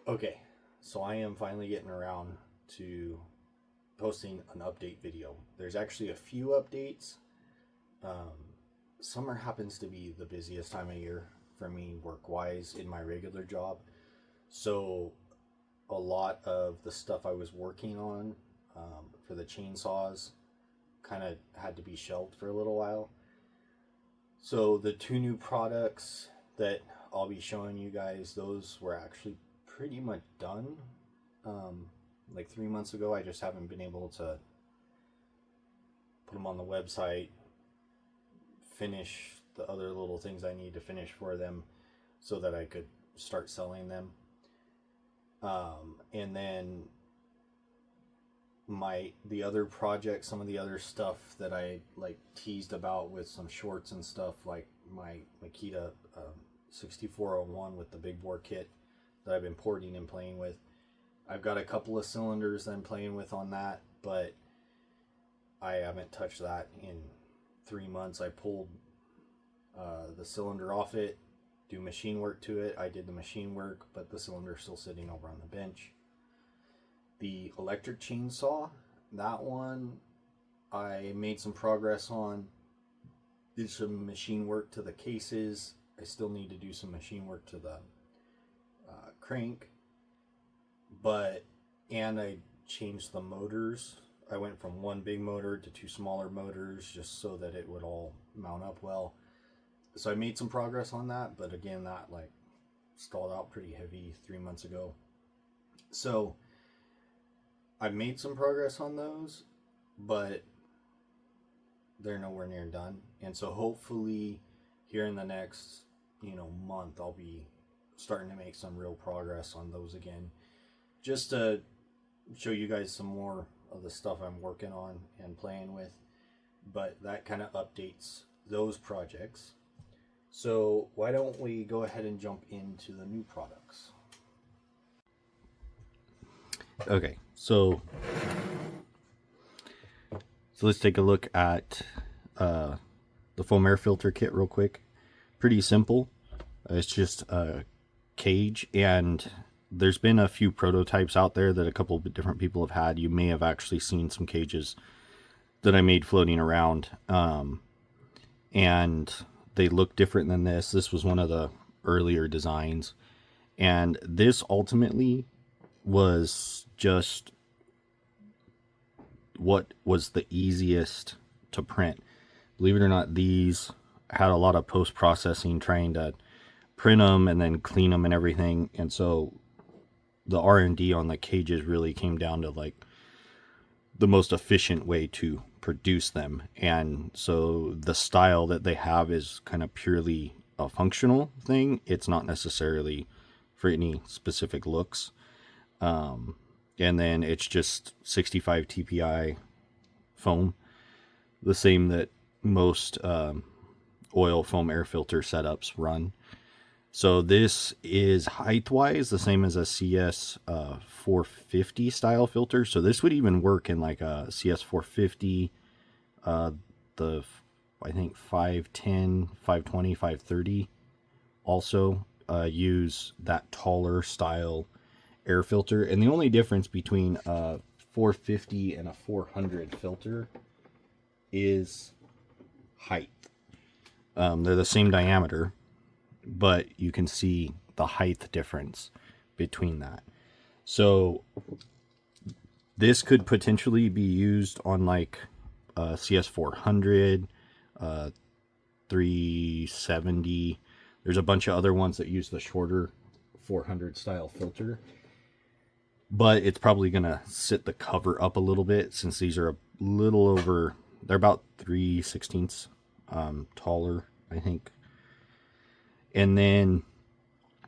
Okay, so I am finally getting around to posting an update video. There's actually a few updates. Um, Summer happens to be the busiest time of year for me work wise in my regular job. So a lot of the stuff I was working on for the chainsaws kind of had to be shelved for a little while. So the two new products that I'll be showing you guys, those were actually pretty much done. Um, like 3 months ago, I just haven't been able to put them on the website, finish the other little things I need to finish for them so that I could start selling them. And then the other project, some of the other stuff that I like teased about with some shorts and stuff, like my Makita 6401 with the big bore kit that I've been porting and playing with. I've got a couple of cylinders that I'm playing with on that, but I haven't touched that in 3 months. I pulled the cylinder off it, do machine work to it. I did the machine work, but the cylinder's still sitting over on the bench. The electric chainsaw, that one I made some progress on. Did some machine work to the cases. I still need to do some machine work to the crank, and I changed the motors. I went from one big motor to two smaller motors just so that it would all mount up well. So I made some progress on that, but again, that like stalled out pretty heavy 3 months ago. So I've made some progress on those, but they're nowhere near done. And so hopefully here in the next, month, I'll be starting to make some real progress on those again. Just to show you guys some more of the stuff I'm working on and playing with. But that kind of updates those projects. So why don't we go ahead and jump into the new products? Okay, so let's take a look at the foam air filter kit real quick. Pretty simple. It's just a cage, and there's been a few prototypes out there that a couple of different people have had. You may have actually seen some cages that I made floating around, and they look different than this. This was one of the earlier designs, and this ultimately was just what was the easiest to print. Believe it or not, these had a lot of post-processing trying to print them and then clean them and everything, and so the R&D on the cages really came down to like the most efficient way to produce them. And so the style that they have is kind of purely a functional thing. It's not necessarily for any specific looks. And then it's just 65 TPI foam, the same that most oil foam air filter setups run. So this is height-wise the same as a CS 450 style filter. So this would even work in like a CS 450, the I think 510, 520, 530 also use that taller style air filter. And the only difference between a 450 and a 400 filter is height. They're the same diameter, but you can see the height difference between that. So this could potentially be used on like CS 400, 370. There's a bunch of other ones that use the shorter 400 style filter, but it's probably gonna sit the cover up a little bit since these are a little over, they're about 3/16 taller, I think. And then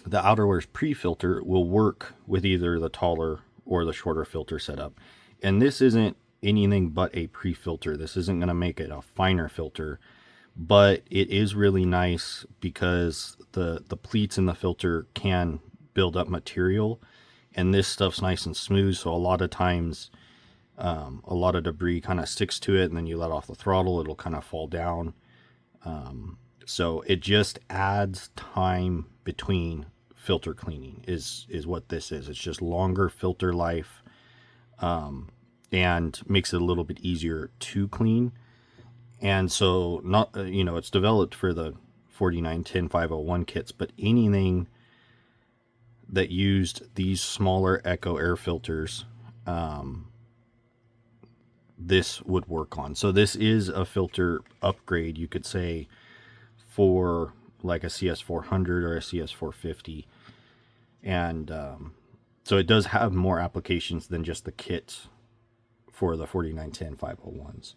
the outerwear pre-filter will work with either the taller or the shorter filter setup. And this isn't anything but a pre-filter. This isn't going to make it a finer filter, but it is really nice because the pleats in the filter can build up material, and this stuff's nice and smooth. So a lot of times, a lot of debris kind of sticks to it, and then you let off the throttle, it'll kind of fall down. So it just adds time between filter cleaning is what this is. It's just longer filter life, and makes it a little bit easier to clean. And so not it's developed for the 4910 501 kits, but anything that used these smaller Echo air filters, this would work on. So this is a filter upgrade, you could say, for like a CS400 or a CS450. And so it does have more applications than just the kits for the 4910 501s.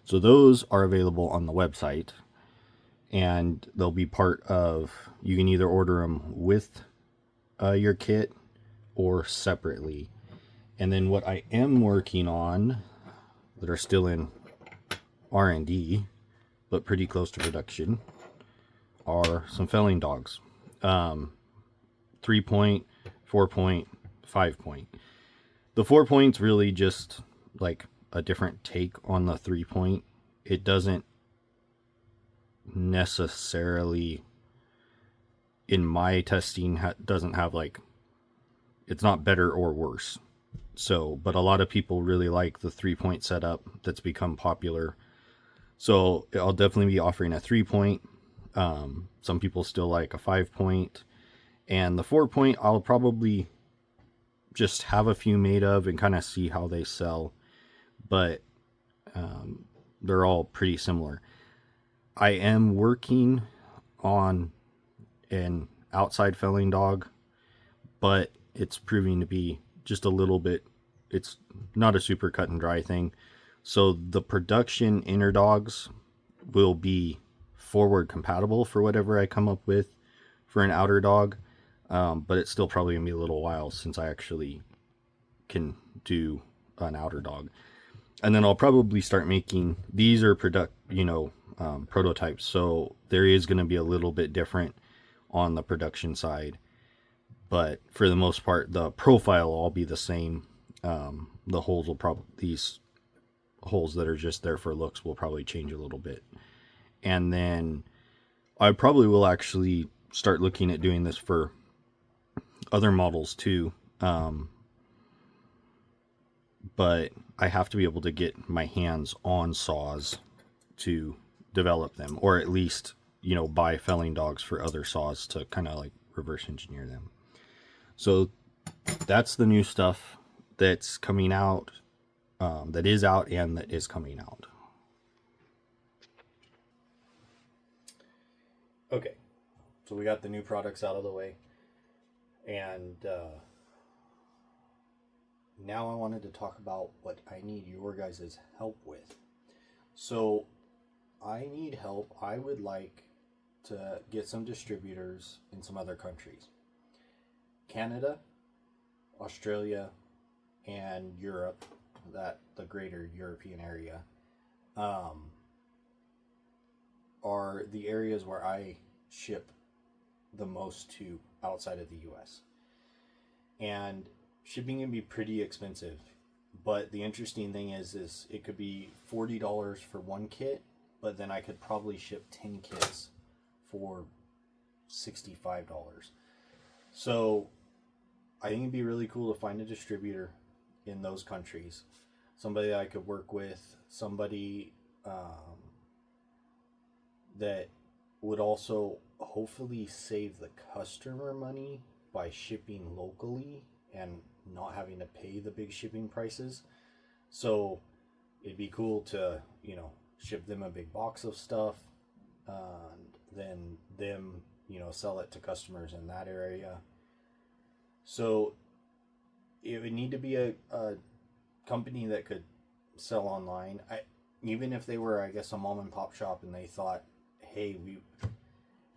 So those are available on the website, and they'll be part of, you can either order them with your kit or separately. And then what I am working on that are still in R&D, but pretty close to production, are some felling dogs. 3-point, 4-point, 5-point. The 4-point's really just like a different take on the 3-point. It doesn't necessarily, in my testing, doesn't have like, it's not better or worse. So, but a lot of people really like the 3-point setup that's become popular. So I'll definitely be offering a 3-point. Some people still like a 5-point, and the 4-point I'll probably just have a few made of and kind of see how they sell. But they're all pretty similar. I am working on an outside felling dog, but it's proving to be just a little bit, it's not a super cut and dry thing. So the production inner dogs will be forward compatible for whatever I come up with for an outer dog. But it's still probably gonna be a little while since I actually can do an outer dog. And then I'll probably start making, these are prototypes. So there is going to be a little bit different on the production side, but for the most part, the profile will all be the same. The holes will probably, these holes that are just there for looks will probably change a little bit. And then I probably will actually start looking at doing this for other models too. But I have to be able to get my hands on saws to develop them, or at least, buy felling dogs for other saws to kind of like reverse engineer them. So that's the new stuff that's coming out, that is out and that is coming out. Okay, so we got the new products out of the way, and now I wanted to talk about what I need your guys' help with. So I need help. I would like to get some distributors in some other countries. Canada, Australia, and Europe, that the greater European area, are the areas where I ship the most to outside of the US. And shipping can be pretty expensive, but the interesting thing is it could be $40 for one kit, but then I could probably ship 10 kits for $65. So I think it'd be really cool to find a distributor in those countries, somebody that I could work with, somebody that would also hopefully save the customer money by shipping locally and not having to pay the big shipping prices. So it'd be cool to, ship them a big box of stuff, and then them, sell it to customers in that area. So it would need to be a company that could sell online. Even if they were, I guess, a mom and pop shop and they thought, hey,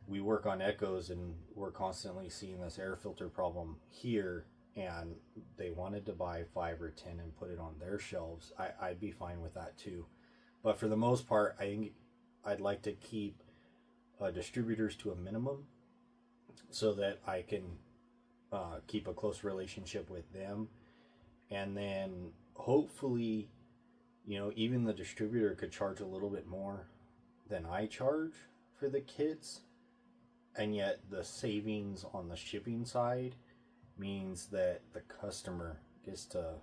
we work on Echoes and we're constantly seeing this air filter problem here, and they wanted to buy 5 or 10 and put it on their shelves, I'd be fine with that too. But for the most part, I think I'd like to keep distributors to a minimum so that I can keep a close relationship with them. And then hopefully, even the distributor could charge a little bit more than I charge for the kits. and yet the savings on the shipping side means that the customer gets to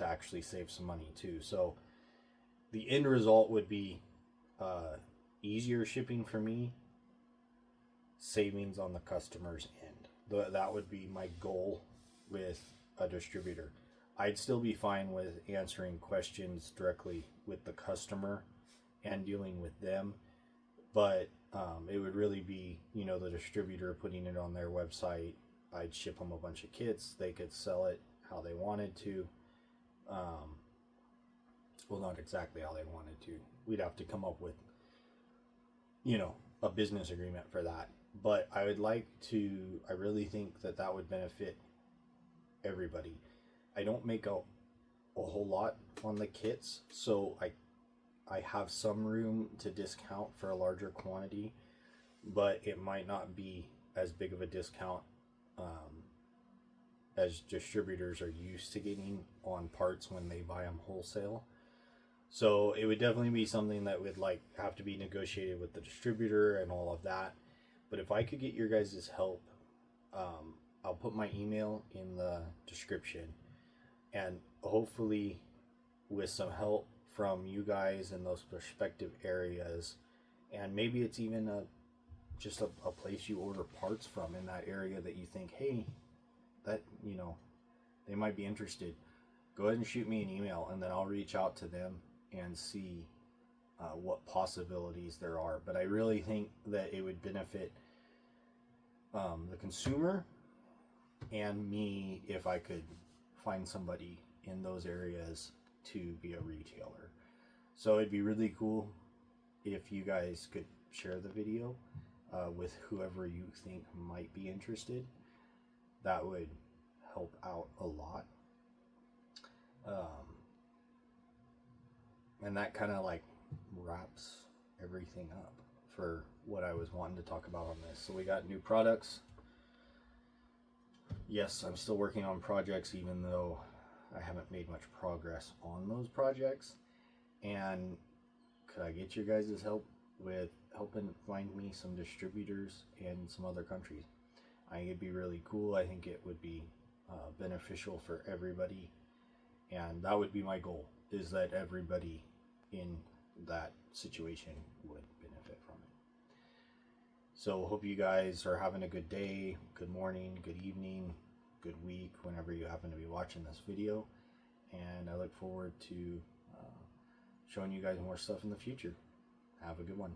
actually save some money too. So the end result would be easier shipping for me, savings on the customer's end. That would be my goal with a distributor. I'd still be fine with answering questions directly with the customer and dealing with them, but it would really be, the distributor putting it on their website. I'd ship them a bunch of kits. They could sell it how they wanted to. Well, not exactly how they wanted to. We'd have to come up with, a business agreement for that. But I really think that would benefit everybody. I don't make a whole lot on the kits, so I have some room to discount for a larger quantity, but it might not be as big of a discount as distributors are used to getting on parts when they buy them wholesale. So it would definitely be something that would have to be negotiated with the distributor and all of that. But if I could get your guys' help, I'll put my email in the description, and hopefully with some help from you guys in those prospective areas, and maybe it's even just a place you order parts from in that area that you think, hey, that they might be interested, go ahead and shoot me an email, and then I'll reach out to them and see what possibilities there are. But I really think that it would benefit the consumer and me if I could find somebody in those areas to be a retailer. So it'd be really cool if you guys could share the video with whoever you think might be interested. That would help out a lot. And that kind of wraps everything up for what I was wanting to talk about on this. So we got new products. Yes, I'm still working on projects, even though I haven't made much progress on those projects. And could I get your guys' help with helping find me some distributors in some other countries? I think it'd be really cool. I think it would be beneficial for everybody. And that would be my goal, is that everybody in that situation would benefit from it. So hope you guys are having a good day, good morning, good evening, good week, whenever you happen to be watching this video. And I look forward to showing you guys more stuff in the future. Have a good one.